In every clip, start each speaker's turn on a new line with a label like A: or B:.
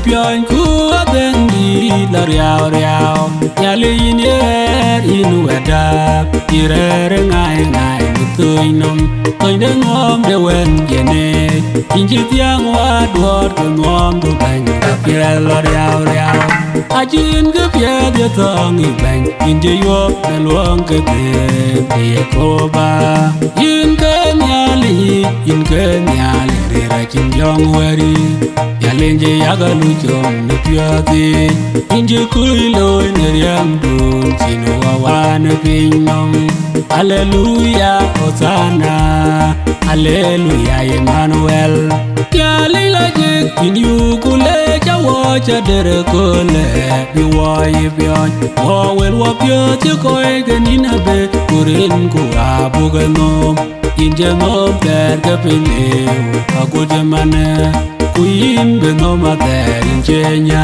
A: Piony ku abengi la riau riau Yali in yer in wedap Irere ngai ngai mutui nom Toi de ngom de wen jene Inji tiang wa duot ke ngom du bang Kapye la riau riau Ajin ke pye de thong i bang Inji yuop de luong ke te yekoba Yin ke nyali Yin ke nyali Rira chin yong weri Yalenje yagalu jom ne piati Inje kui loy ne riam dun Chino wawane pinom Alleluia Hosanna Alleluia Emmanuel Yalila jik in Yuku le Jawa chadere kole Biwai bion Wawel wapioti koi genina be Kurin kuwa bugenom Inje nom terke pileu Aku jemane Kuyin benoma ter injenya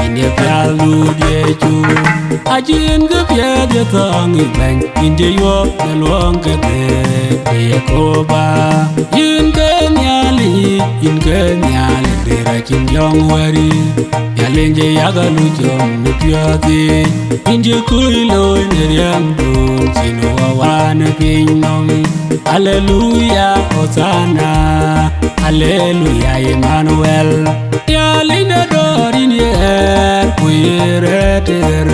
A: Inye pialu diechu Ajin ke pia dia thong i bang Inje yuop na luong ke te yekoba Yin ke nyali Yin ke nyali Rira chin yong wari Yalenje yagalu jom ne piati Inje kui loy ne riam dun Chino wawane pinom Alleluia Hosanna Alleluia Emmanuel Yalina dorin yer Kuyere ter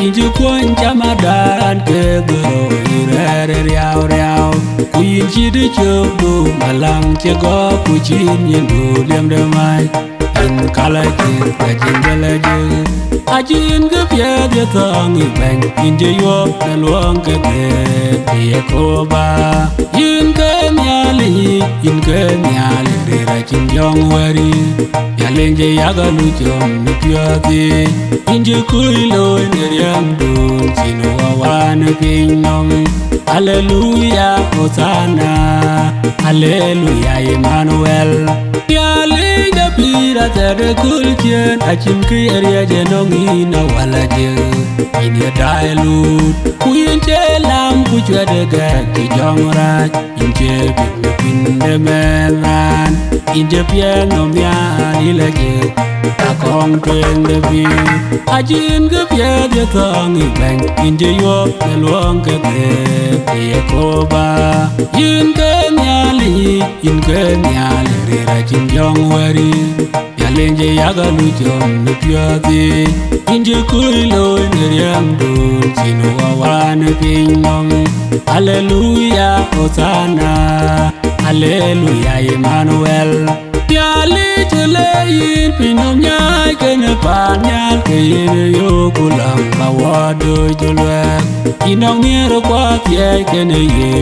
A: Inji kwan jamadan ke goro Irere riau riau Kuyin chidi chobu Malang chego kuchin yendu liam demai In kala jir kajin gala jir Ajin ke pia dia thong i bang Inje yuop na luong ke te yekoba Yin ke nyali Yin ke nyali Rira chin yong wari Yalenje yagalu jom ne piati Inje kui loy ne riam dun Chino wawane pinom Alleluia Hosanna Alleluia Emmanuel Yalenje pira tere kulchen Achin ki area jenong ina wala je Inye dailut Kuyin chelam kuchwe de gek ki jong rach Inje pinde melan Inje piano mian ilage Akong tuen de bi Ajin ke pye de thong i bang Inje yuop ne luong ke te yekoba Yin ke nyali Yin ke nyali Rira chin yong wari Yalenje yagalu jom ne piati Inje kui loy ne riam dun Chino wawane pinom Alleluia Hosanna Alleluia Emmanuel Yali chule yin pinom nyai kene panyal ke yin Yuku lang bawado julwek Inong niro kwa tiye kene ye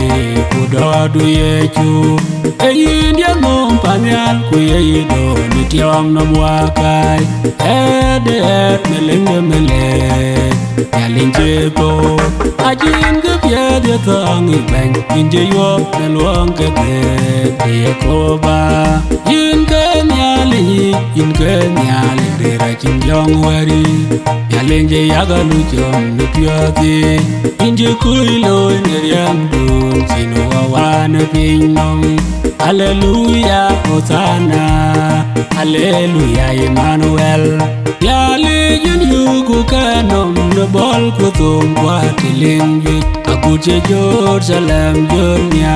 A: kudodu yechu E yin dia ngom panyal kuye yido ni tiong na mwakai Ed melenge melek Yalin cheko Ajin ke pia dia thong i bang Inje yuop na luong ke te yekoba Yin ke nyali Yin ke nyali Rira chin yong wari Yalenje yagalu jom ne piati Inje kui loy ne riam dun Chino wawane pinom Alleluia Hosanna Alleluia Emmanuel Yali yin Yuku kanom ne bol kutum kwa tiling yit Akuje Jerusalem jonya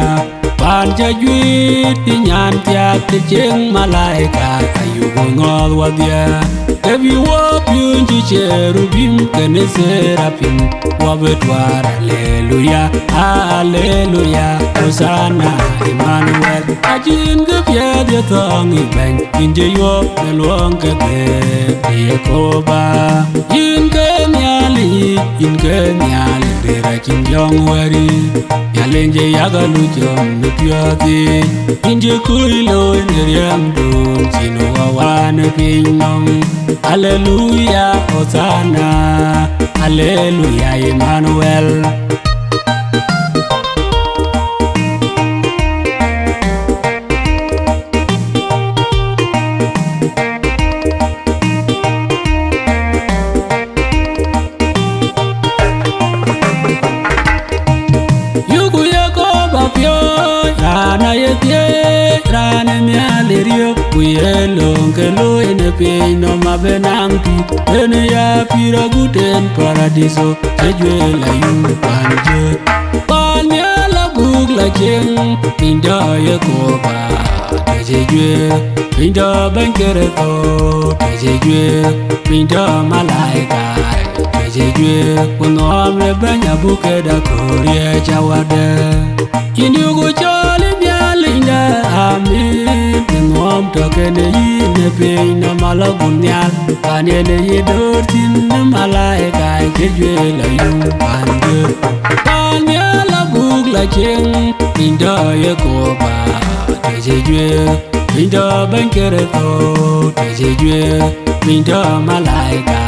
A: Panja juit pinyan tiak te jeng malaika Ayubu ngol wadya Kebi wapyun cherubim kene serapim wabetwar hallelujah hallelujah Hosanna Emmanuel ajin gepia de tongi bang inje yo luong kete yekoba in kenyali dera kinjong wari yalenje yagalu jom nupiati inje kuilo neriam dun sino wawane pinom hallelujah Hosanna hallelujah Emmanuel Yuku yekoba piony rana yetie rana mialerio kuyelonke loine pino mabenang pi ene ya pira guten paradiso tejwela yupanjo pan miala bugla jeng pinda yekoba tejejwe pinda bankere to tejejwe pinda malaika tejejwe kunomre banya bukeda korie jawade Yuku chole mialinda amin Ngom tokene yine peyna malagunyal Kanele yidortin malaika Kejwela yumpande Kanyala bugla cheng Pinda yekoba Tejejwe Pinda bankere to Tejejwe Pinda malaika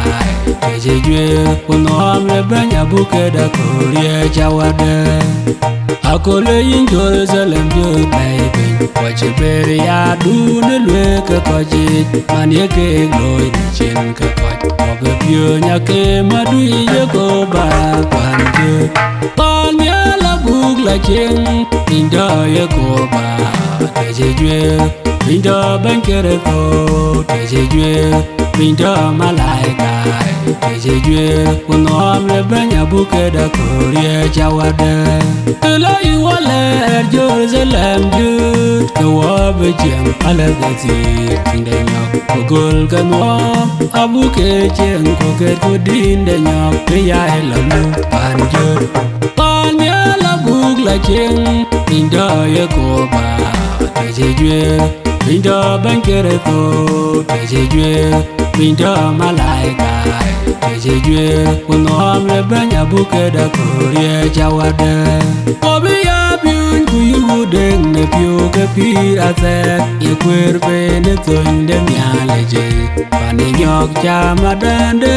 A: Tejejwe Kunomre banya bukeda korie jawade Akole in Jerusalem yo baby Wache beri ya dune lweke koji Manye ke gloy ni chen ke koji Wabe pyo nyake madui yekoba kwanje Kanya la bugla cheng Pinda yekoba Tejejwe Pinda bankere to Tejejwe Pinda malaika Tejejwe Kunomre banya bukeda korie jawade Kela iwale Jerusalem jut Kawabe jem alagati Tindenya Kogol kanwam Abuke jem koket kudindenya Priya helalu panjur Kanya la bugla jem Pinda yekoba Tejejwe Pinda bankere to Tejejwe Pinda malaika Tejejwe Kunomre banya bukeda korie jawade Kobi ya biun kuyudeng ne pyo ke pir aset Yekwer pene tonde mialeje Pane nyok chamadande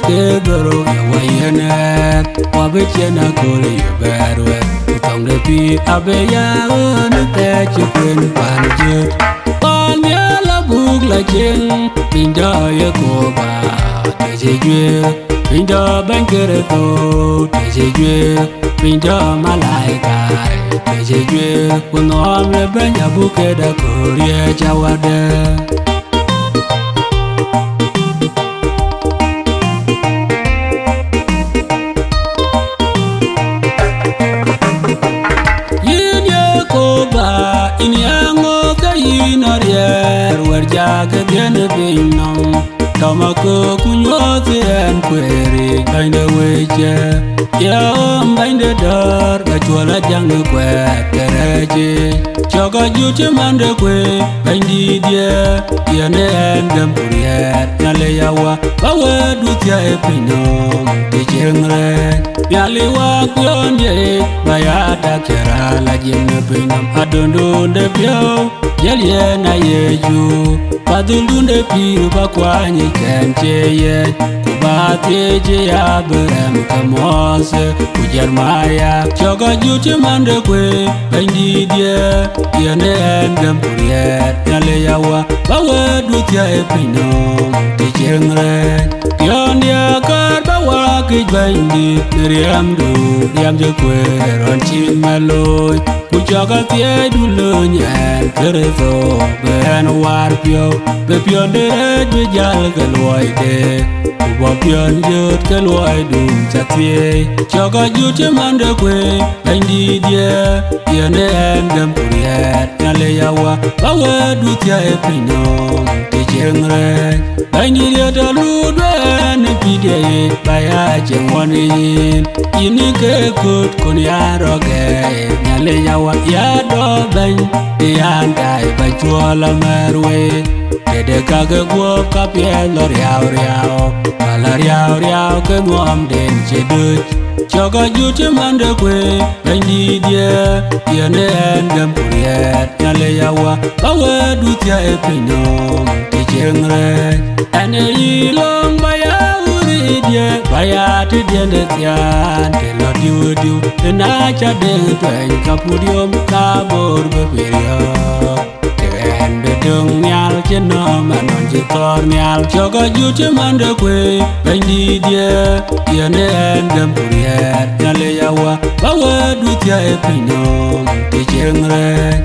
A: ke doro yawayenet Wabe chena kole yuberwe Utong de pi abe ya one te chukwen panjut Kanya la bugla cheng Pinda yekoba Tejejwe Pinda bankere to Tejejwe Pinda malaika Tejejwe Kunomre banya bukeda korie jawade Yin yekoba Inyango ka yinarier Warjaga dene binom Tamako kunyote en kweri Kainde weche Kainde dar Kachwala jange kwet kereje Choka jute mande kwe Kaindi die Yane en gempuriet Nyale yawa Bawe dutia epinom Tichengre Nyali wakyon je Bayata kera la jene pinam Adondonde pyo Yalye na yeju Padulunde piru bakwanyi kencheye Kubateje ya berem kamose Kujarmaya Choka jute mande kwe Kaindidye Yane engem kuriet Nyale yawa Bawe dutia epinom Tichengre Yondia kar bawa kijbandi Niriam du Riam je kwe Ronchin meloy Kuchoka tie dulunyen Kerezo Ben war pyo Be pion deret be jal ke loide Kubo pion jut ke loidu chatie Choka jute mande kwe Kaindi die Yene engem kuriet Nyale yawa Bawe dutia epinom Tichengre I need you to loot when the PDA by a Jemoni. Inike good Kunyaro, Naleya, Yado, Ben, the Anti, by Chuala Merway. The Gaga walk up here, L'Oreal, Malaria, can warm den Jedut. Choga Jutim and the way, I need ye, Yane and Gampuriat, Naleyawa, Power do your opinion, teaching red. And a long by a wood, by a to the end of the end, the Lord you do, the night I did to Capudium, Cabo, Baviria. And the dung meow, Genome, and on the car meow, Choga Jutim and the way, I need ye, Yane and Gampuriat, Naleyawa, Power do your opinion, teaching red.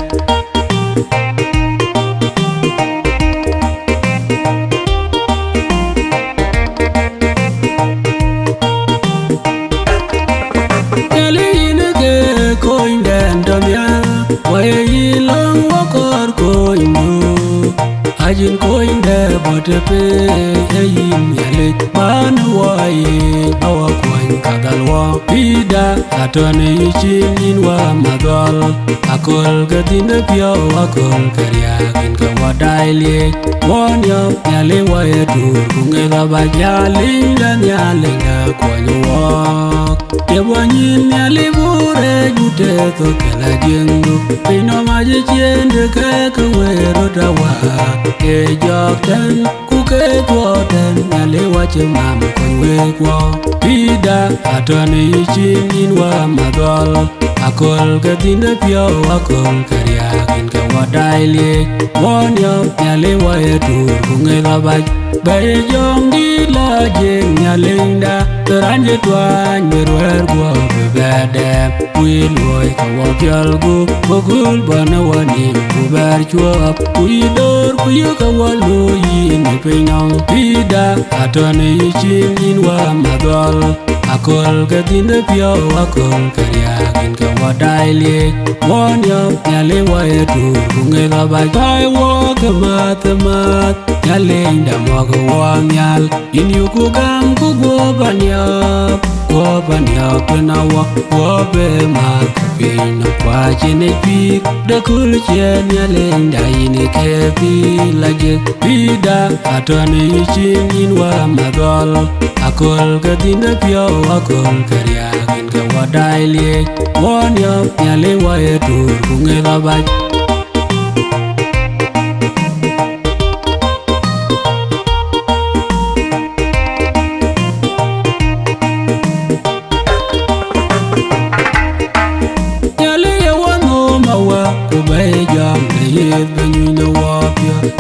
A: Coin and Damian, why long walk or coin? I didn't coin there, but a pay in Yale, man, why our coin Kagalwa, Pida, Attorney in Wamagal, a call get in the Pio, a call Karia in Kawadile, one young Yale, why a tour, Kungela by Yaling and Yaling, coin walk. Ewanyin nyalibure jute kokela jengu Pino maji chiende keke wero dawa E jokten kuke kwoten Nyaliwa chemam konwe kwa Pida atone ichin inwa madol Akol katinde pio akol kariakin kawa daili Wonyo nyaliwa etur kungela baj Bayi jong di la jeng nyalinda Teranje tuan berwer gua bebedem Win woy kawa pialgu Bogul bana wanim buber chuap Kuidor kuyu kawa loyi ni penyong Pida atone ichin inwa madol Akol katinde pio akol kariakin kawa daili Wonyo nyaliwa etur kungela baj Bayi wo kematemat Nyalinda mwaga wamyal In Yuku gam ku gwobanyap Gwobanyap penawa Gwobe makapino Kwa chene pik Dakul chen nyalinda ini kepi lajek Pida atwane ichin inwa magol Akol katinda pio akol kariakin kawa daili Wonyap nyaliwa etur kungela baj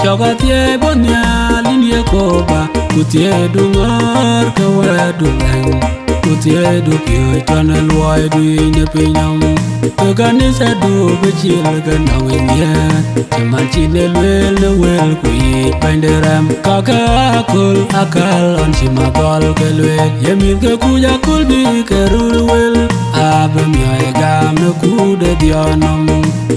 A: Choga tie bonya linie koba kutie dungar kawe dulang kutie du pio tana luai du ine pinyam organisa du bechil ganawinye chaman chine lwel kui panderam kaka akal on chimagol kelwe yemin ke kuja kulbi kerul wel abemya egam no kude dianam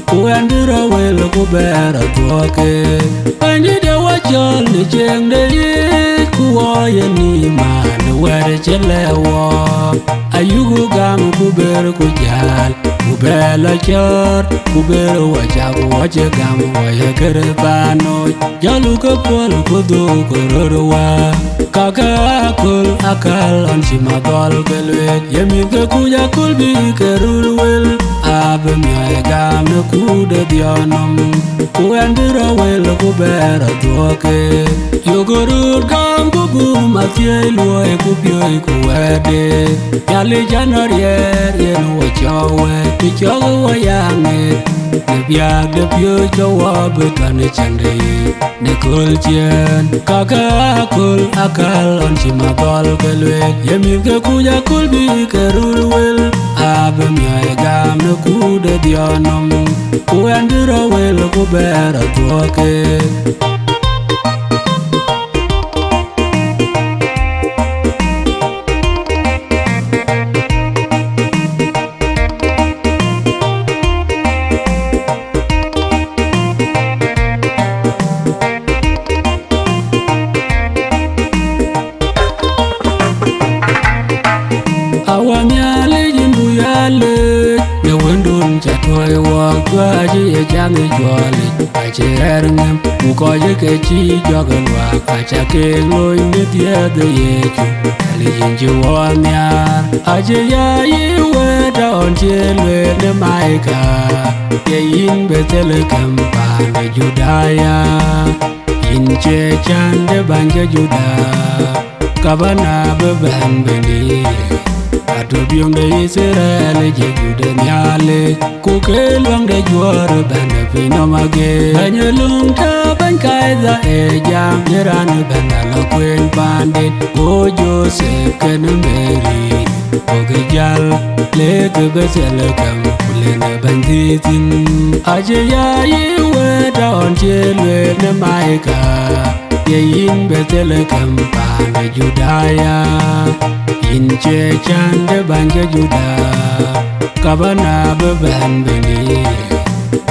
A: kuandira wel kubera tuake Pandi de wachol ni cheng de yit kuwa ni man were chelewa Ayugu gam kuber kujal kubela chor kuber wachabu wache gam waye kere pano Jalu ke pol kudu kororwa Kaka akal on chimagol kelwe Yemin ke kuja kulbi kerul wel Abemya egam no kude dianam Kuandira wel kubera tuake Yogurur gam kubu mathie luoy kupyoi kuwede Yali janarier yen wachawe Tichogo wayange Nebiag de pyo chawa betane chande Nekul chien Kaka akal on chimagol kelwe Yemin ke kuja kulbi kerul wel Abemya egam no kude dianam Kuandira wel kubera tuake coi cái chi cho gần hòa cả cha kê lôi nít ye de ye chu ali yin chu on ya aje ya yi we don che le ne mai ka ye yin be tele kampa ne judaya yin che chan de banja juda kabana be ban beni Atubiong de Israel je jude nyale ku ke luang de juar ban de no mage banyelung ta ban kai da e jam jeran ban la kwen bandit o Joseph ken Mary o ge jal le ke besel kam le na banditin aje ya yi we don che le ne mai ka ye yin betel kam pa na judaya in che chan de banja juda kabana be ban beni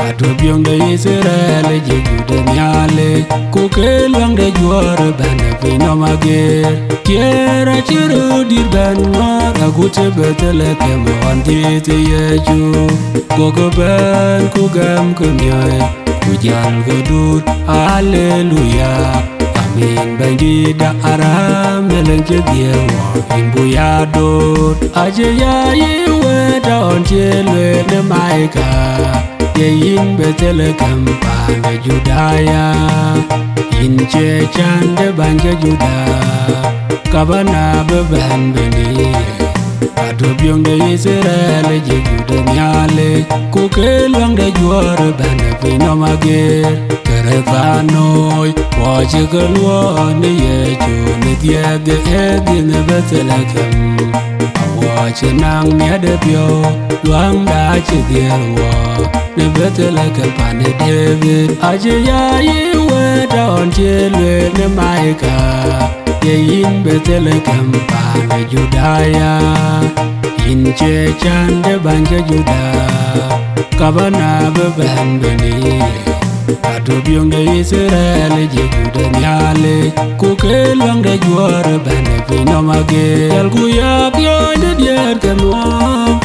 A: atubiong de Israel je jude nyale ku ke luang de juar ban be no mage kiera chiru dir ban ma agute betel kam on dit ye ju gogo ban ku gam ku nyoy ku jal godut hallelujah Amin bandi da aram meleng che diewo in buya dot aje ya yi we don che le ne mai ka ye yin betel kampa na judaya in che chan de banja juda kabana be ban beni Atubiong de Israel je jude nyale ku ke luang de juar ban be no mage Revanoi, watch a girl on the edge, with the egg in the Bethelacam. Watch a nang near the pure, long Dutch dear war, the Bethelacam Pane David. Ajaya, you were down till the Maika, ye in Bethelacam Pane Judaya, in Church and the Banja Juda, Kabana Beban Beni. Atubiong de Israel je jude nyale ku ke luang de juar ban be no mage el ku ya pyo de dier ke mo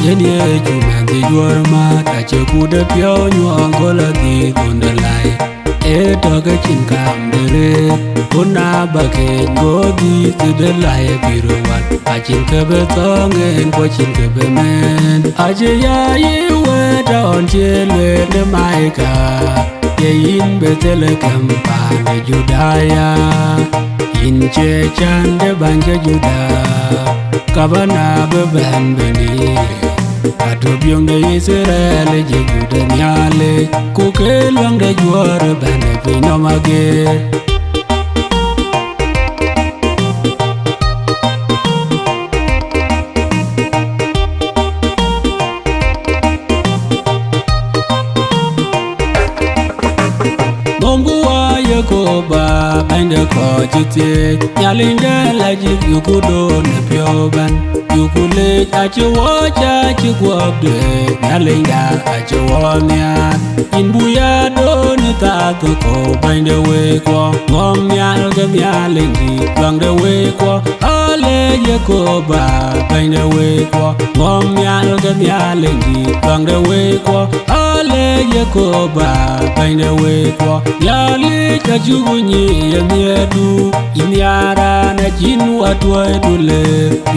A: ye ye ju man de juar ma ta che ku de pyo nyu angola di kunde lai e to ke chin kam de re kuna ba ke go di te de lai biro wat a chin ke be to ngen ko chin ke be men a je ya yi we don che le de mai ka ye yin betel kampa na judaya in che chan de banja juda kabana be ban beni atubiong de Israel je jude nyale ku ke luang de juar ban be no mage yekoba bende ko jite nyalinga laji yuku do ne pioban yuku le achi wocha chi gwobde nyalinga achi womya inbuya do ne ta ko bende we ko ngom nyal ga nyalingi bande we ko ale yekoba bende we ko ngom nyal ga nyalingi bande we ko ale yekoba bende we ko yali kajugunyi yemiedu imiara na jinu watwe dule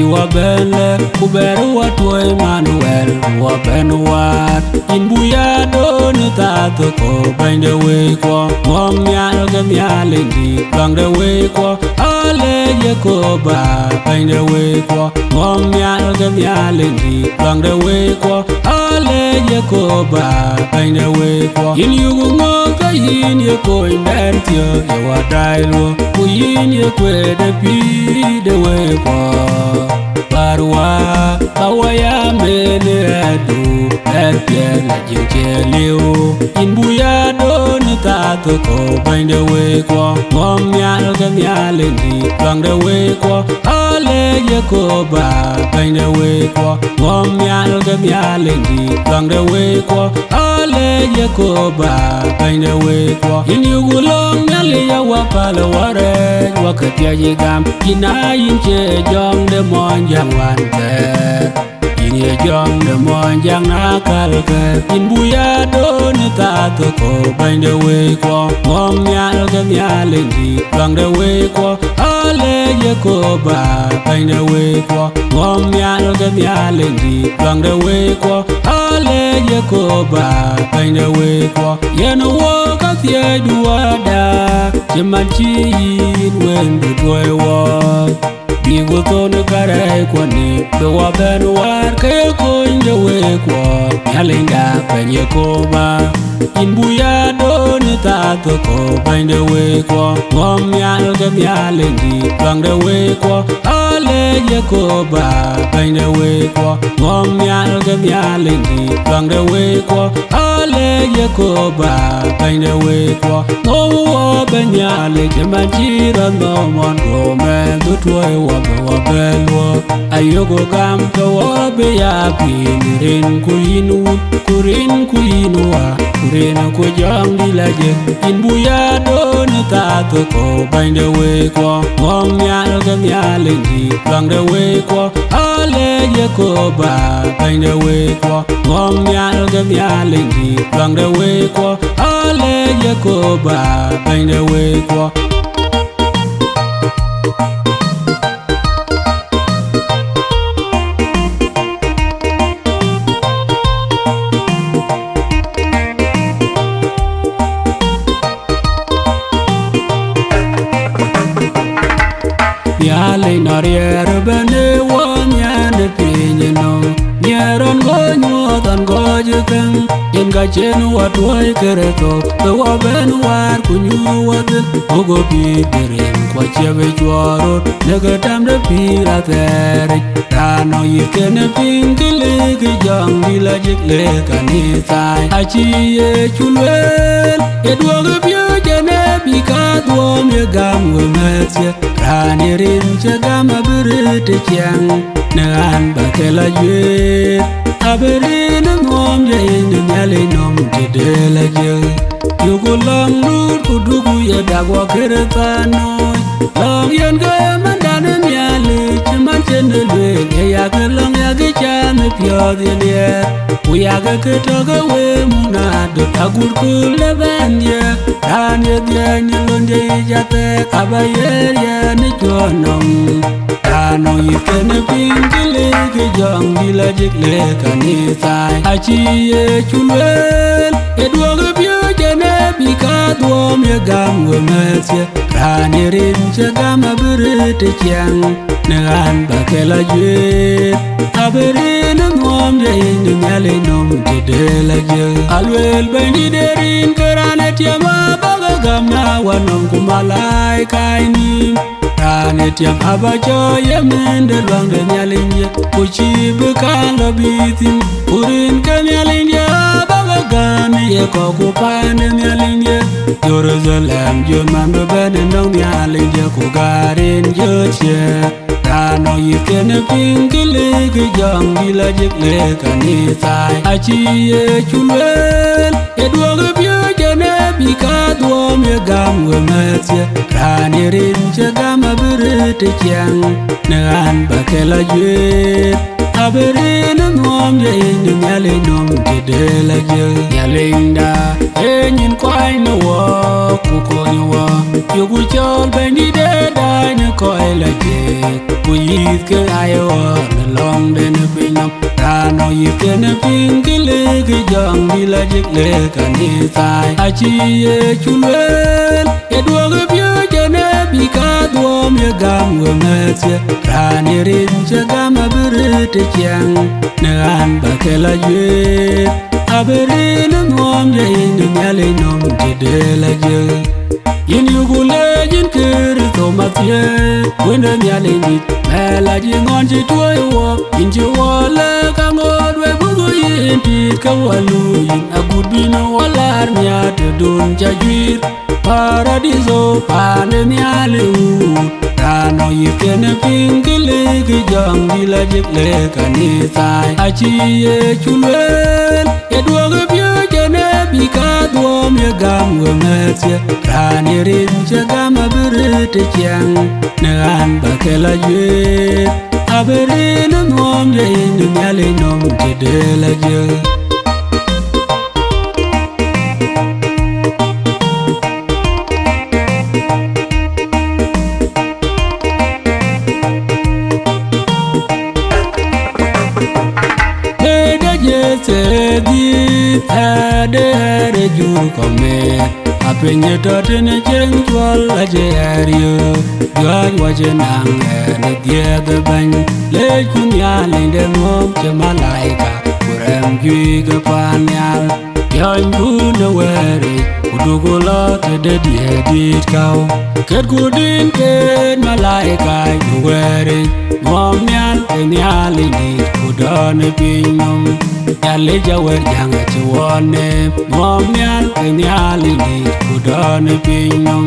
A: iwabele kuberu watwe Manuel wabenwat inbuya doni tato ko bande we ko ngomyal gemyalengi bande we ko ale yekoba bande we ko ngomyal gemyalengi bande we ko ale yekoba bande we ko in yugu ngoka yin yeko indentio yawadailu kuyin yekwe de pi de we ko barwa bawaya mele edu erpie la jinkeliu inbuya doni tato ko bande we ko ngomyal gemyalengi bande we ko ale yekoba bande we ko ngomyal gemyalengi bande we ko ale yekoba bande we ko inyugulong nyali ya wapala ware wakati ajigam ina inche jong de monjang wante in ye jong de mon jang na kal ke in buya do ni ta to ko bain de we ko ngom nyal ke nyal ndi bang de we ko ale yekoba bain de we ko ngom nyal ke nyal ndi bang de we ko ale yekoba bain de we ko yen wo ka tie duada chimanchi wen du toy wo Bigo tono karai kwani Bewa ben war kaya koinja we kwa Nyalinda penye koba Inbuya doni tato ko Bainde we kwa Ngom nyal ke nyalendi Bangde we kwa Ale yekoba Bainde we kwa Ngom nyal ke nyalendi Bangde we kwa Ale yekoba Bainde we kwa Ngowo benyale Jemanjira no mon gome Dutwe wabe lwo Ayogo gam to wabe ya pinirin kuinu wa Kurin ku jong di laje Inbuya doni tato ko Bainde we kwa Ngom nyal ke nyalendi Bangde we kwa Ale yekoba Bainde we kwa Ngom nyal ke nyalendi Bangde we kwa Ale yekoba Bainde we kwa Yale narier bene wanyane pinye no Nyeron go nyuotan go jikeng Yen gachen watwai kereto Bewa ben war kunyu watin Ogo pi birim kwa chebe chwarot Nege tamde pira terich Rano yikene pingili Kijang dila jikle kanithai Achi ye chulwel Yedwoge pyo jene Bika dwom ye gam wemetsye Rani rinche gama birite chiang Negan bakela jwe Aberine ngom je indi nyali nom tidela je Yuku long lut kudugu ye dagwa kiretano Long yen gaya mandane nyali Chiman chende lwe Ye yake long yake chame pyo dhiliye Uyake kitoke we munado Tagur kule bendye Ranye dhye nyilonje ijate Kabayer ye ni chonong Rano yikene pingili Kijong dila jikle kanithai Achi ye chulwel Edwoge pyo jene Bika dwom ye gam wemetsye Rani rinche gama birite chiang Negan bakela jwe Aberine ngom je indi nyali nom tidela je Alwel bendi derin kerane tiama Baga gamna wanom kumalai kaini Rane tiam abacho ye mende lwangde nyalinje Kuchi bukanga bitin Urin ke nyalinje Baga gani ye kokupane nyalinje Jerusalem juman bebene nong nyalinje Kugarin joche Rano yikene pingili Kijong dila jikle kanithai Achi ye chulwel Edwoge pyo jene Bika dwom ye gam wemetsye Rani rinche gama birite chiang Negan bakela jwe Aberine ngom je indi nyali nom tidela je Nyalinda enyin kwai na wo Kukonyo wo Yuku chol bendi dedai ne koila je Kuyith ke ayo ne long de ne pinam Rano yikene pingili Kijong dila jikle kanithai Achi ye chulwel Edwoge pyo jene Bika dwom ye gam wemetsye Rani rinche gama birite chiang Negan bakela jwe Aberine ngom je indi nyali nom tidela je Yin yugule jin kirito matye Wende nyali nit Mela jingon jitwe wo Inji wale kangodwe bugu yin tit kawalu Yin agudbino walar nyate dun jajwir Paradiso pane nyali u Rano yikene pingili Kijong dila jikle kanithai Achi ye chulwel Edwoge pyo jene Bika dwom ye gam wemetsye Rani rinche gama birite chiang Negan bakela jwe Aberin mom jain nyale nom tidela je Ade jur kome apenye totene cheng chwal aje ario Gaj waje nang ene diede bany Lej kunya linde mom che malaika Kurem jui ke panyal Yony kuna weri Kudugula tede diedit kau Ket kudin ken malaika yuweri Mom nyal kenyal init kudone pinyom Nyale jawer janga chuone Mom nyal kenyal init kudone pinyom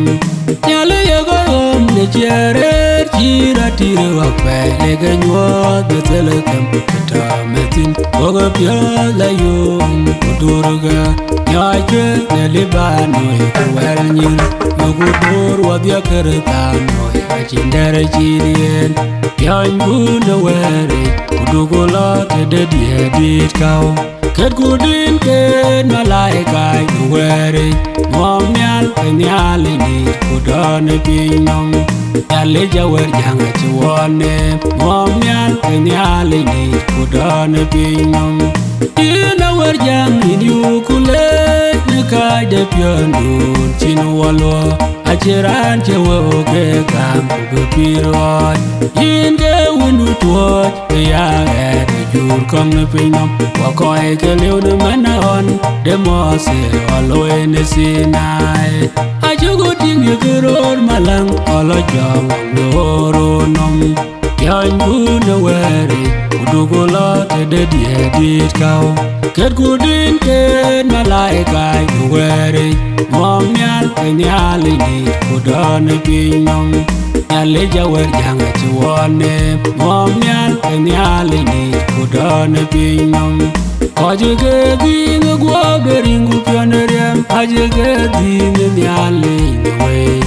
A: Nyale yagoyom ne chere Chira tire wakpe Lega nyuot betele kem Keta metin Woga pya la yom Kudurga Nyachwe nelibanoi Kuwer nyir Yukudur wadya keretanoi Achindere chirien Pyony kuna weri Kudugula tede diedit kau Ket kudin ken malaika yuweri Mom nyal kenyal init kudone pinyom Nyale jawer janga chuone Mom nyal kenyal init kudone pinyom Ina wer jang in Yuku lej Nika de pyondun chinu walwa Achiran chewe oge kam kuge pirot Yinge windu tuot Pia ere jur kong ne pinyom Wakoy ke liu ne menaon Demose aloe ne sinai Achugu tingi kiror malang Olo jong ne oro nom Pyony kuna weri Kudugula tede diedit kau Ket kudin ken malaika yuweri Mom nyal kenyal init kudone pinyom Nyale jawer janga chuone Mom nyal kenyal init kudone pinyom Ajege dine gwa beringu pionerem Ajege dine nyale inwe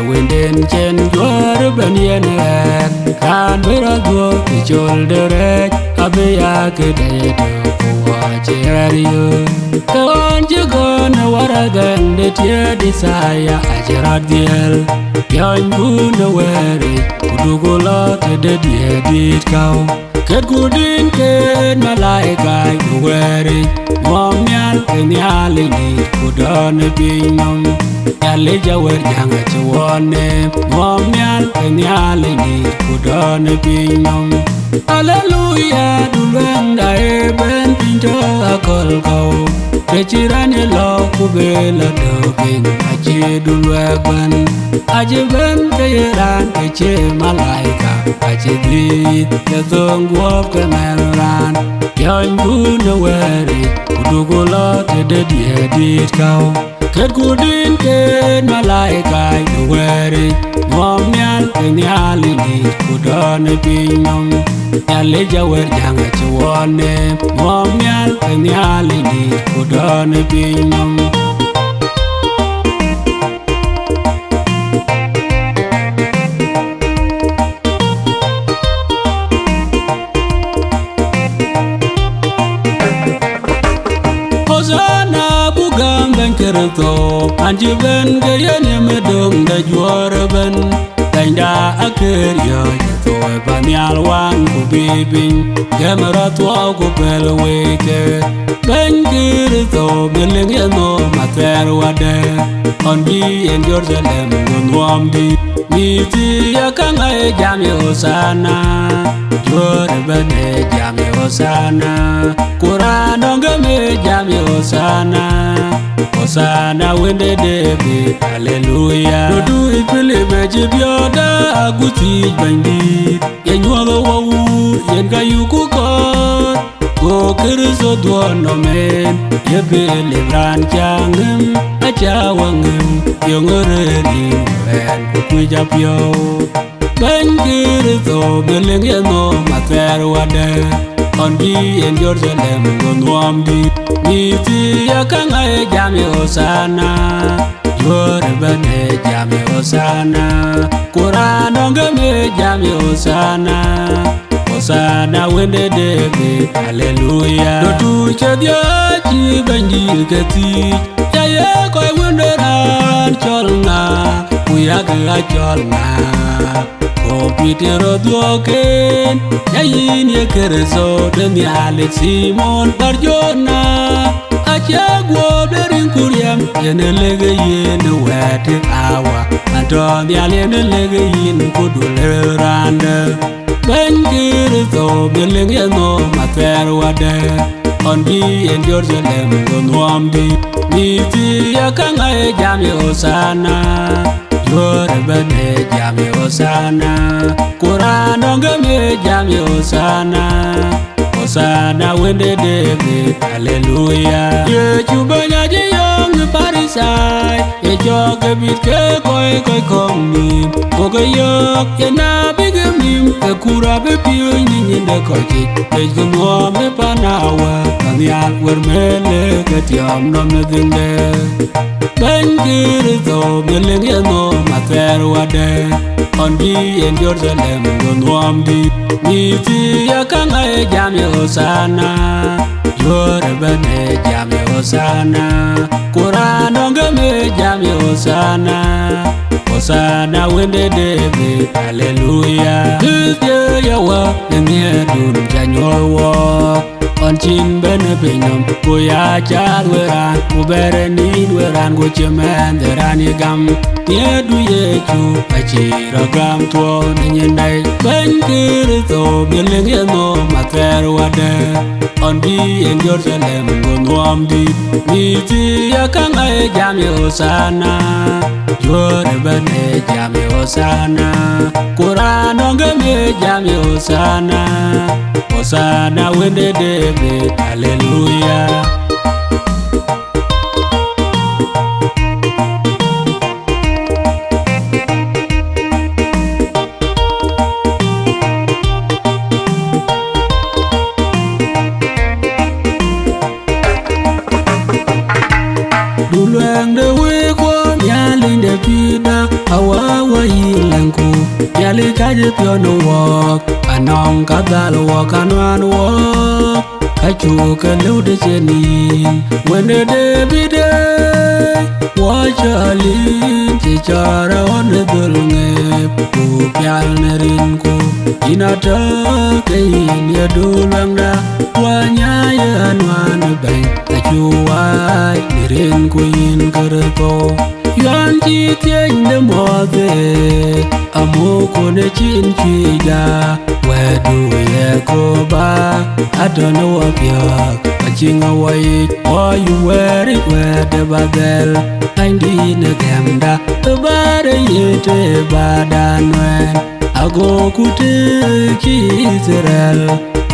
A: Winden chen jwar ben yener Kan beradwo kichol derek Abeya kededo kuwa cherario Kawan jigona waragan detia disaya ajarat diel Pyony kuna weri Kudugula tede diedit kau Ket kudin ken malaika yuweri Mom nyal kenyal init kudone pinyom Nyale jawer janga chuone Mom nyal kenyal init kudone pinyom Hallelujah dulweng dae ben pinto akol kau Kechirane lo kubela doping Ache dulweng ban Ache ben keyeran keche malaika Ache dit ketong guop kemeran Pyony kuna weri Kudugula tede diedit kau Ket kudin ken malaika yuweri Mom nyal kenyal init kudone pinyom Nyale jawer janga chuone Mom nyal kenyal init kudone pinyom Hosana bugam ben kerto Anji ben gayane medong da juara ben Tanda akhir ya Toy banyal wang ku bibing Gamera tua ku pelweke Ben kerto beling yano mater wade On bi en Jerusalem gunwam di Miti ya kangai jami hosana Juara ben jami hosana Quran ongame jami hosana Hosana wende debe hallelujah Dodu ipele meje bioda aguti bandi Yenyuaga wawu yenga yuku kot Go kiriso duono men Yebele bran changem Achawangem Yongoreri wen kukwijapyo Ben kiriso beleng yeno mater wade On bi en Jerusalem gonwam di Miti ya kangai jami hosana Juara bane jami hosana Quran ongame jami hosana Osana wende David, hallelujah. Do tu chadia chi banjil kati, jaya koi wende ran cholna, uyaga cholna. Kopitero duoken, jayin ye kereso demi Alex Simon Barjona. Achagwo berin kuriam, yene lege yene wete awa. Anton yalene lege yin kudule rande. Bankir to biling yeno mater wade. On be in Jerusalem gonwambi. Niti yakanga e jami osana. Yore bane jami osana. Kurano me jami osana. Osana wende David, hallelujah. Ye chubanya je young parisai, ye joke bit ke koi komi. Koke yok ye na bigamim, ke kura be piony ni de koki. Ye gumwa me panawa, kanyal wermele ke tiam no me dinde. Bankir to biling ye no mater wade. On be in Jerusalem gonwambi. Niti yakanga e jami osana. Yore bane jami osana. Kurano me jami osana. Osana wende David, hallelujah. Hithye yawa nemye dun janyol walk. On chin bene pinyom kuya char weran kubere nin weran kuchemen deran yegam. Yedu yechu achira gam tuo ninyendai. Bankir to biling yeno mater wade. On be in Jerusalem gonwambi. Niti yakanga e jami osana. Yore bane jami osana. Kurano me jami osana. Osana wende David, hallelujah. Duluang de wekwa nyali de pida awawa yilanku nyali kaje piono walk anong kadal walk anwan walk kachu kalude chenin wende David watch alin chichara one dulnge ku pyal nerinku inata kain ya duluang da wanyaya anwan bang kachu wai nirin kuin kerto yuan chi tieng de mode amoko ne chin chida wedu yekoba adono wapyak achinga wai o you wear it where the badel indi ne gamda bare yete badanwen ago kute ki Israel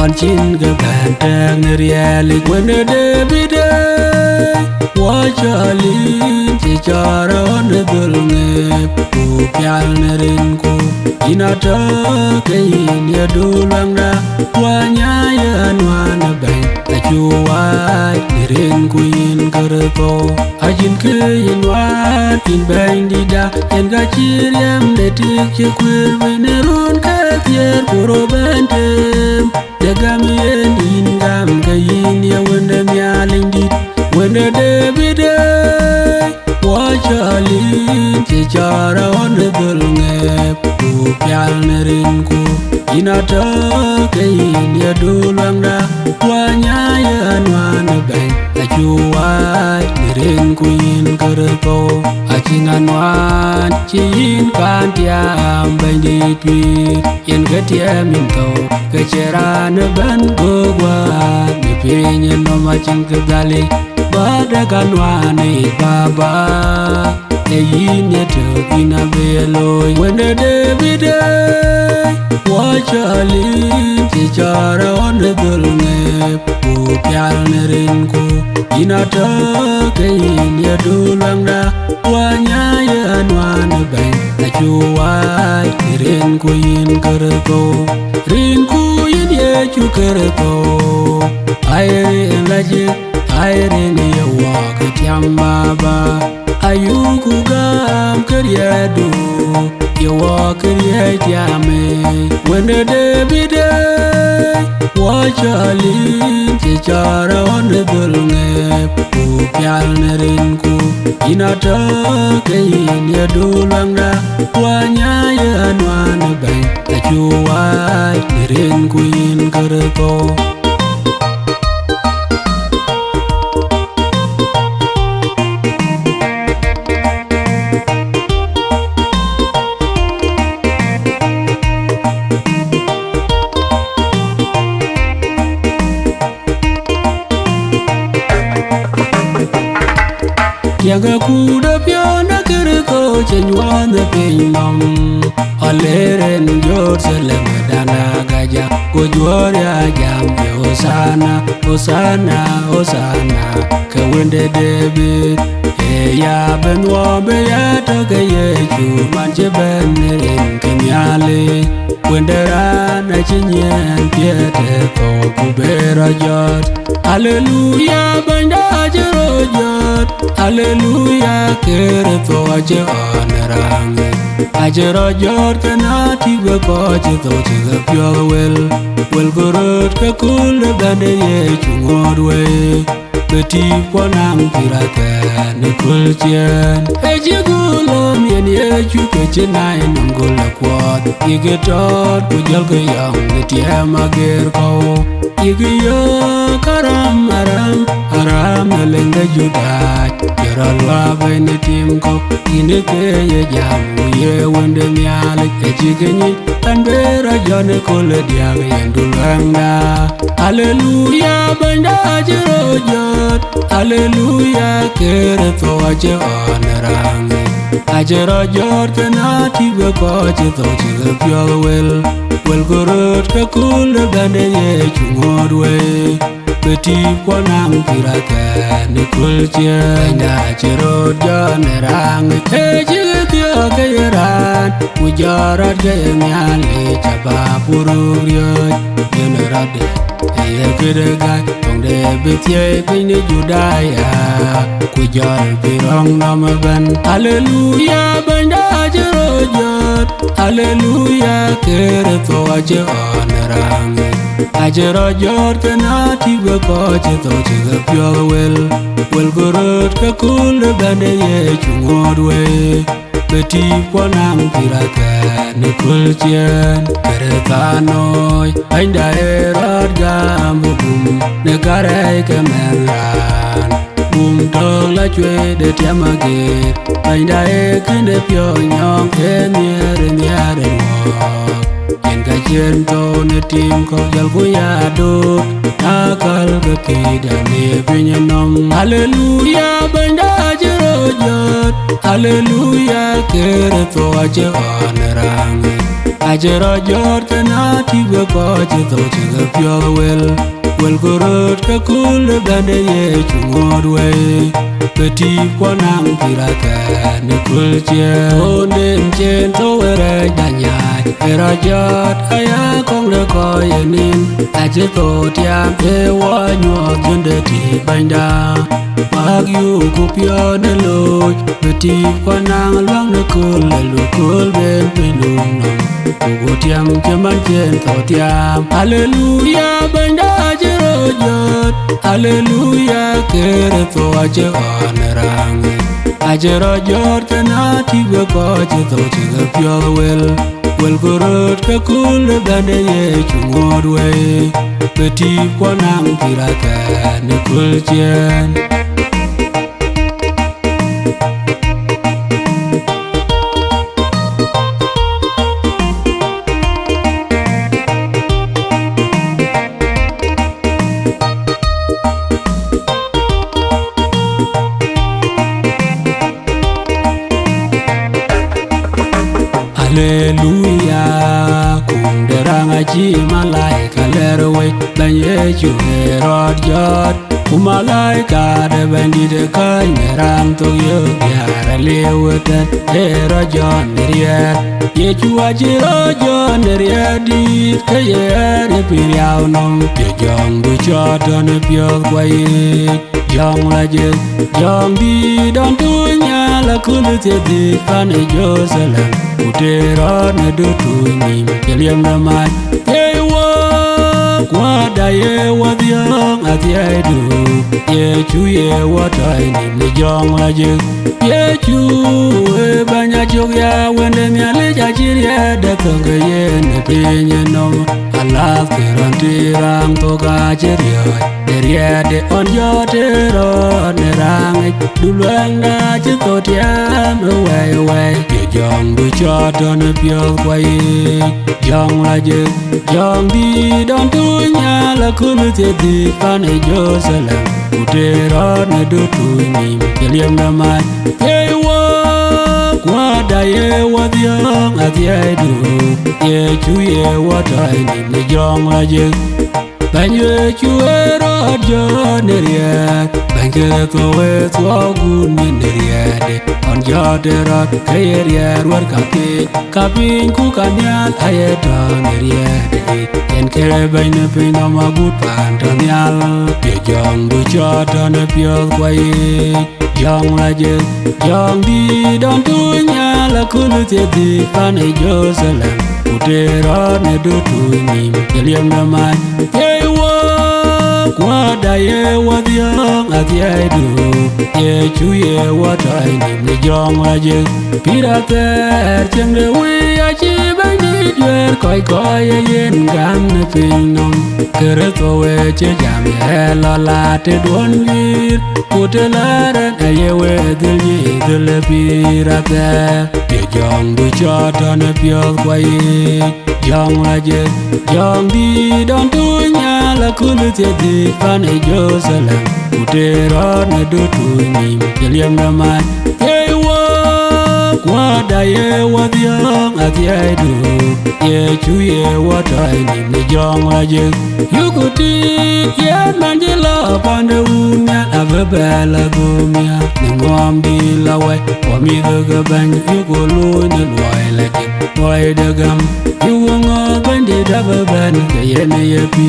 A: on chin ga bantang reali wende David watch alin chichara on dulnge ku pyal nerinku inata kain ya dulangda wanyaya anwana bang kachuwai nerinku in kerto ajin kain wan in bang dida yen gachiriam netik chekwir winerun kathier puro bentem jagam yen in gam kain ya wende mialing dit wende David watch alin chichara on dulnge ku pyal nerinku inata kain ya dulangda wanyaya anwana bang kachuwai nerinku in kerto achingan wan chin kan tiam bang ditwi yen getiam into kecerana ban gogwa dipinyen no machin kegali badagan wane baba eyin yeto ina beloy wende David watch alin chichara on dulnge ku pyal nerinku inata kain ya dulangda wanyaya anwana bang kachuwai nerinku in kerto rinku in yechu kerto aire laje aire ni walk tiambaba ayuku gam keriedu you walk kerietiame wende David Wachalin che chara on dulnge Pukyal nerinku Inata kayin ya dulangda Wanya ya anwana bay Kachuwai nerinku in karko Yaga kuda piona kiriko chenywan the pinom Aleren Jerusalem dana gaja Kujwaria jam Hosanna, Hosanna, Hosanna Kawende David Eya benwa beya toke yechu Manche benirin kenyale Wendera na chinyen piete ko kubera jot Hallelujah banda ajero jot Hallelujah kere to aje onerange Ajero jot kana tibe ko aje to tiga pyo Wel gorot ka kule bande yechu ngodwe Beti ponang pirake ne kulchen Eji gulom yen yechu kechenai nangula kwat Ige tot kujal kayang netiam ager kau Ige yo karam aram Aram elenge judat Yaralwa bene tim kau Ine keye jamu ye wende mialik Eji genyi Tanbera jone kule diag yendulangda Hallelujah banda ajero jot Hallelujah kere to aje onerange Ajero jot kena tibe ko aje to chiga pyo Wel gorot ka kule bande ye chungodwe Beti ponang pirake ne kulche Banda ajero jonerange Ejiga tiyo kayeran Mujarat kaya miale chaba pururioj Generade Eye kedegai Tongde betie pini judaya Kujal pirong nama ben Hallelujah banda ajero jot Hallelujah kere to aje onerange Ajero jot kena tibe ko aje to chiga pyo Wel gorot ka kule bande ye chungodwe Beti ponang pirake ne kulchen Keretanoi Ainda erot gambu bum Ne karei kemeran Bum tong la chwe de tiamage Ainda ekende pyo nyong Emiere miere mwok Yen ka chen to ne tim ko jal kuyado Nakal ke kida ne pinyenom Hallelujah banda ajero jot Hallelujah kere to aje onerange Ajero jot kena tibe ko aje to chiga pyo Wel gorot ka kule bande ye chungodwe Beti ponang pirake ne kulchen Onen chen to were danyai Era jot aya kong le ko yenin Aje to tiam e wanyo tunde ti banda Mag Yuku pyo ne loj Beti ponang luang ne kule lukul ben pilung nom Kugo tiam keman chen to tiam Hallelujah banda ajero jot Hallelujah kere to aje onerange Ajero jot kena tibe ko aje to chiga pyo Wel gorot ka kule bande ye chungodwe Beti ponang pirake ne kulchen Hallelujah Kunderanga chi malaika lerwe Banye chuhe rod jot Kumalaika de bendide kanyeram to yo Gyara leweten Ero jon neriet Yechu ajiro jon neriedit Kayer piriao nom Pyo jong du choton pyo kwaye Jong lajit Jong di don tunya la kulite di Pane Jerusalem Utero ne do tu nim Keliam ramai Yewa Kwa da ye wa diang a ti ai du ye chu ye wa tai ni jong la je ye chu e ba nya chok ya wen de mya le ja chi ye de tong ge ye ne pe nye no ala ke ran ti rang to ga che ri ye de on yo te ro ne rang du luang da chi to tiam we ye jong du cho don pyo kwai jong la je jong di don tu nya la kun te di pa ne Jerusalem u te ro ne du tu ni liam na mai ye wo kwa da ye wa diang a ti ai du ye chu ye wa tai ni jong la je ban ye chu ro jo ne ye ban ke to we to gu ni ne ye de on jo de ro ke ye ro ka pi ku ka nya ai to ne ye de en ke ban ne pi no ma gu pan to nyal ye jong du cho to ne pyo kwai jong la je jong di don tu nya la ku lu te di pa ne Jerusalem u te ro ne du tu ni liam na mai kwa da ye wa diang a ti ai du ye chu ye wa tai ni jong la je pirater cheng de wi a chi ba ni yer koi ye yen gam ne pin nom kere to we che jam ye la la te don wir ku te la ren a ye we de ni de le pirater ye jong du cha ta ne pyo kwai jong la je jong di don tu nya la ku lu te di pa ne Jerusalem u te ro ne du tu ni liam na mai ye wo kwa da ye wa diang a ti ai du ye chu ye wa tai ni jong la je Yuku ti ye man je la pa ne u nya a ve ba la go mia ni ngom di la we wa mi de ga ban Yuku lu ne loi la ke loi de gam Yuku ngo ban de da ba ban ke ye ne ye pi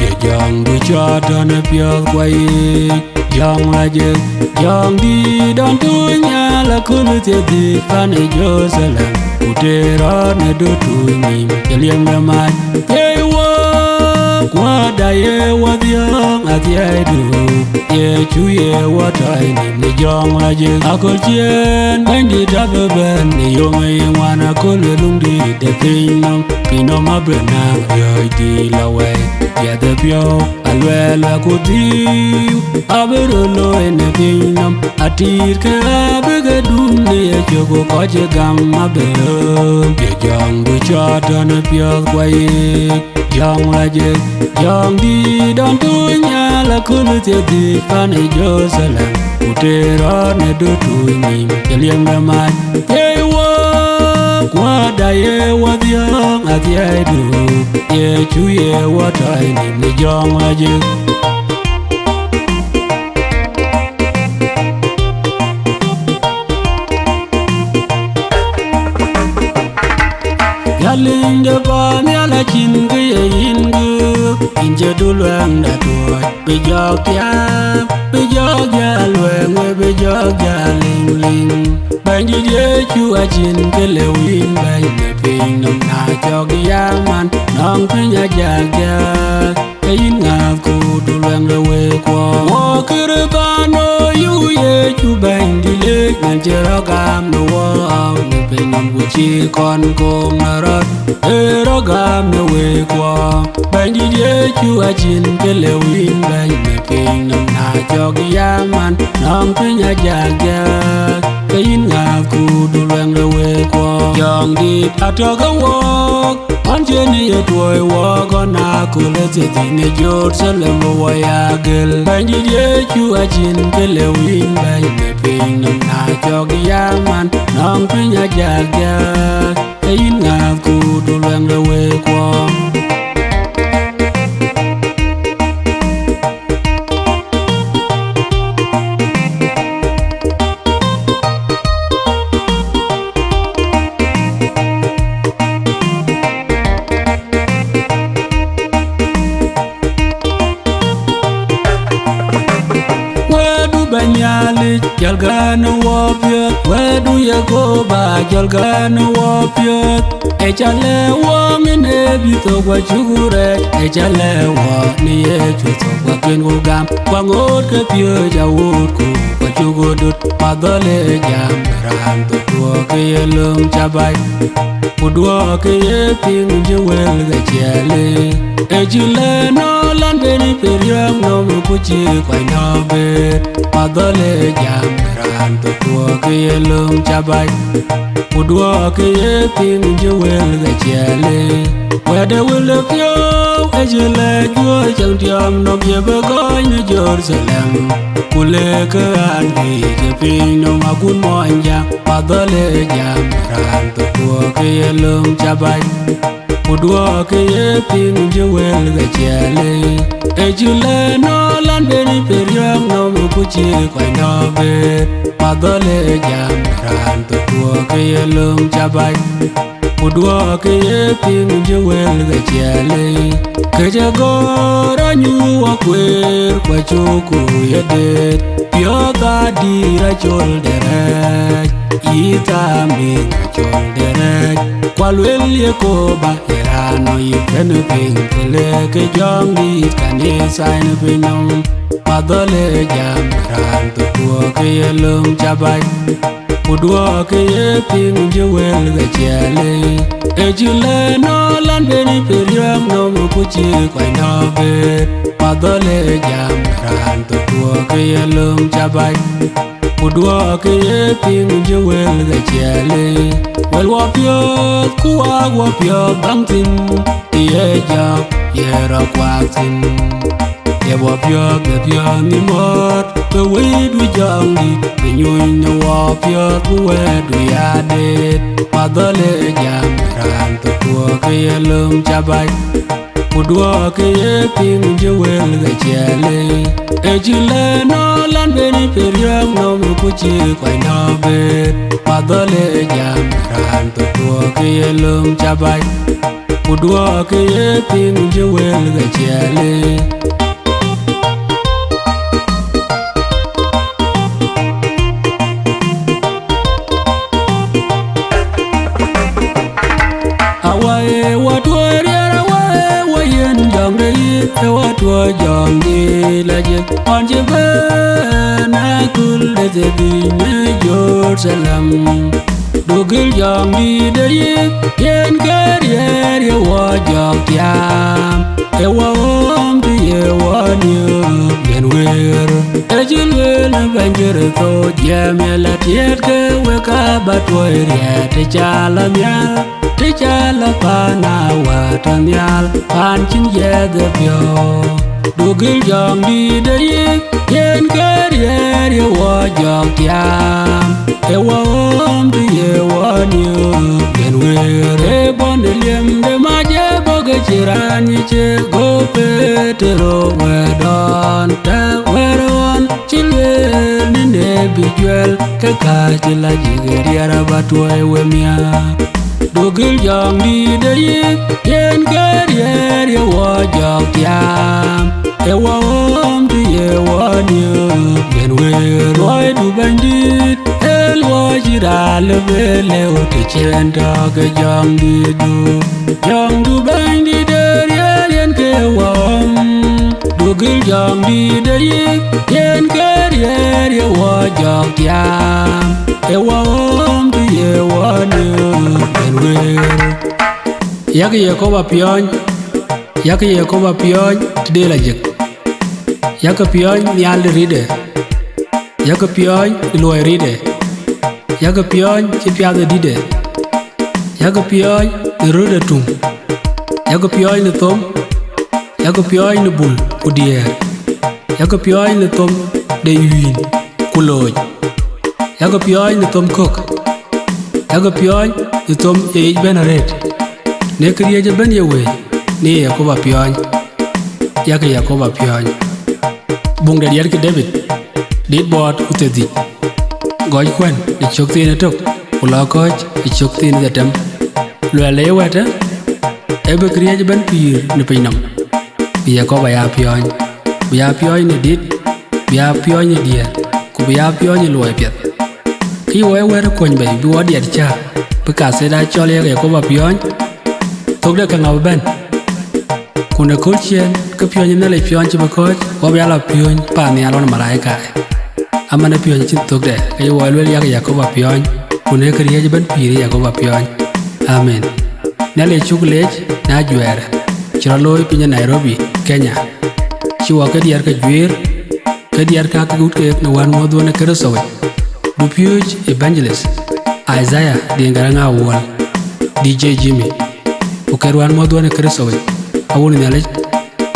A: ye jong du cha ta ne pyo kwai jong la je jong di don tu nya la ku lu te di pa ne Jerusalem u te ro ne du tu ni liam na mai ye wo kwa da ye wa diang a ti ai du ye chu ye wa tai ni jong la je akol chien ban di da ba ban ni yo ngai wa na ko le lung di de pin no ma bra na yo di la we ya de pyo alwe la ku di abero lo en pin nam atir ka be ga dum ni ye ko ko je gam ma be ye jong du cha ta na pyo kwai jong la je jong di don tu nya la ku lu te di pa ne Jerusalem u te ro ne du tu ni liam na mai ye wo kwa da ye wa diang a ti ai du ye chu ye wa tai ni jong la je Yaling de ba mi ala chin ge yin gu in je du luang da tu be jok ya luang we be jok ya ling ban di ye chu a chin ke le win ban ne pin nam na jok ya man nong pi nya ja ke yin nga ku du luang le we kwa wo kere ba no yu ye chu ban di le man je ro gam no wo ne pin nam ku chi kon ko ma ro ro gam ne we kwa ban di ye chu a chin ke le win ban ne pin nam na jok ya man nong pi nya ja ke yin nga ku du luang le we kwa jong di atoga wo on je ni ye toy wo go na ku le te di ne Jerusalem wo ya gel ban di ye chu a chin ke le win ban ne pin nam na jok ya man nong pi nya ja ke yin nga ku du luang le we kwa banyali jalgana wopya wedu yekoba jolgan wapiot echale wong ne bito kwa chugure echale wo ni echuto kwa kengo gam kwa ngot ke pio jawut ku kwa chugudut madole jam ran to kwa ke yelum chabai udwo ke ping jewel ga chele ejule no lan beni periam no kuchi kwa nobe madole jam ran to kwa ke yelum chabai udwo ke ping jewel ga chele wede will pio ejule jwo chang tiam no ye bagoy ne Jerusalem kule ke andi ke ping no magun moanja madole jam ran to kwa ke yelum chabai udwo ke ping jewel ga chele ejule no lan beni periam no kuchi kwa nobe madole jam ran to kwa ke yelum chabai udwo ke ping jewel ga chele ke jagora nyu akwer kwa choku yedet pio ga dira chol deraj ita mi chol deraj kwalwel yekoba erano yikene ping kele ke jongi kanisa ine pinom madole jam ran to kwa ke yelum chabai udwo ke ping jewel ga chele ejule no lan beni periam no kuchi kwa nobe madole jam ran to kwa ke yelum chabai udwo ke ping jewel ga chele wel wapio kuwa wapio bangtin ye jab yera kwaktin ye wapio ke pio ni mot the way we jongi the nyun no wapio kuwe du yadet madole jam ran to kwa ke yelum chabai udwo ke ping jewel ga chele ejule no lan beni periam no kuchi kwa nobe madole jam ran to kwa ke yelum chabai udwo ke ping jewel ga chele awae watwa riara wayen jongre watwa jongi laje onje bana kul de bine Jerusalem dogil jongi de yen karier ye wajok yam e wom ye wanyo yen wer ejilwel banjir to jamela tiet ke weka batwa riate chala myal Tichala pana watanyal panchin yede pyo dugil jong di de yen karier ye wajok yam e wom di ye wanyo yen wer e bonde liem de maje boge chirani che go petero wedon ta weron chilwe ni ne bijwel ke ka chila jigeriara batwa wemia dugil jong di de yen karier ye wajok yam e wom di ye wanyo yen wer roy du bandit el wajira lebele o te chendo ke jong du bandit yen ke wom dugil jong di de yen karier ye wajok yam e wom di ye wanyo yak yekoba piony tde la jek yak piony nyal ride yak piony loy ride yak piony ci piade dide yak piony rode tum yak piony ne tom yak piony ne bul udier yak piony ne tom de yuin kuloj yak piony ne tom kok yak piony ne tom ye benaret ne kriye je ben yewe ni yekoba piony yak yekoba piony bung de yer ki David dit bot utedi goj kwen de chokti ne tok ula koj de chokti ne jatem lwele wete ebe kriye je ben pir ne pinam yekoba ya piony ne dit ya piony ne dia ku ya piony loy pet ki we wer kwen be bi wodi cha Bika se da chole yekoba piony tok de kanga ben kuna coachien ke piony na le piony ba coach wa ya la piony pa ni alon malaika amana piony chin tok de e wo le yekoba piony kuna kriye ben piri yekoba piony amen na le chuglej na juere chira loy pinya Nairobi Kenya chiwa ke diar ke juir ke diar ka gut ke na wan modo na kerosowe du piony evangelist Isaiah Dinka wall DJ Jimmy ukerwan modwane keresowe awuni nyale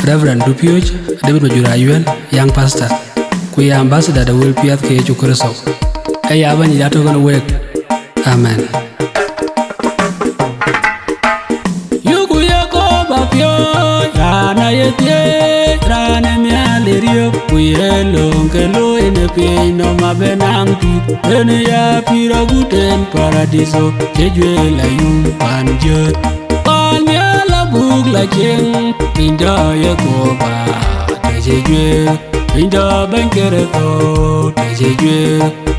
A: Reverend Dupioj David Majur Ayuen young pastor kuya ambassador da will piat ke chukureso aya bani dato gonna work amen Yuku yekoba piony rana yetie rana mialerio kuyelong kelo ene pino mabenanti ene ya pira guten paradiso kejuela yung panjot panyala bugla jeng pinda yekoba tejejwe pinda bankere to tejejwe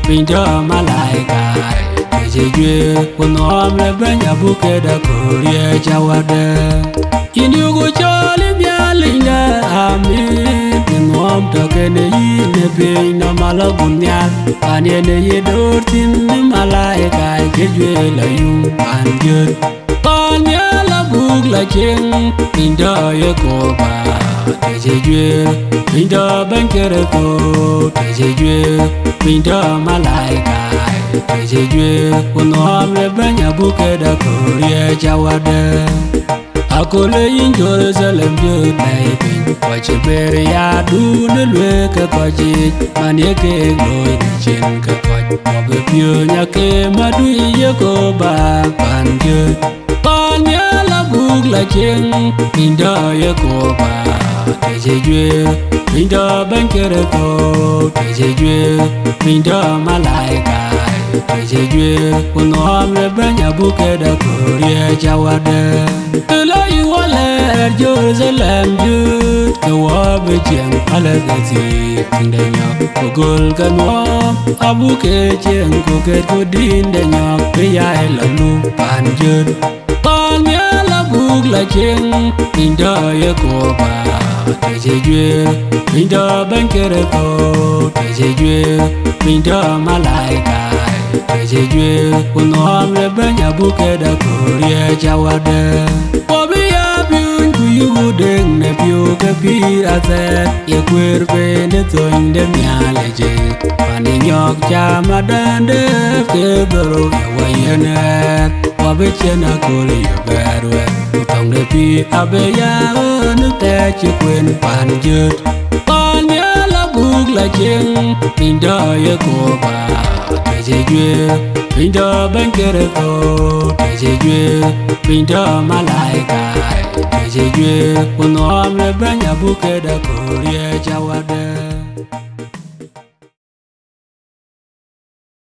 A: pinda malaika tejejwe kunom le banya bukeda korie jawade Yuku chole bialinga amen Nom tokene yine pina malagunyal Panyene yedortin malaika kejwela yung panjur Panyala bugla jeng pinda yekoba tejejwe pinda bankere to tejejwe pinda malaika tejejwe kunom le banya bukeda korie jawade Akole in Jerusalem jod naipin Wache bere ya dune lwe ke kwachi Manye ke gloy di chen ke kwach Wabe pyo nyake madu yekoba pan jod Panya la bugla cheng Pinda yekoba tejejwe Pinda bankere to tejejwe Pinda malaika tejejwe Kunom le banya bukeda korie jawade Tula iwale Jerusalem jut Kawabe jeng alagazi Tindanya kogol kanwa Abuke jeng koket kodindanya Priya elalu panjut Panya la bugla jeng Pinda yekoba tejejwe Pinda bankere to tejejwe Pinda malaika tejejwe Kunom le banya bukeda korie jawade Wabi ya biun kuyugu deng ne piu ke pira set Ye kwerpe ne toin de mialeje Pani nyok chama dande ke doro ya wayenet Wabi chena kuli ya berwe Utong de pi abe ya onu te chikwen pan jut Panya la bugla jeng Pinda yekoba tejejwe Pinda bankere to tejejwe Pinda malaika tejejwe Kunom le banya bukeda korie jawade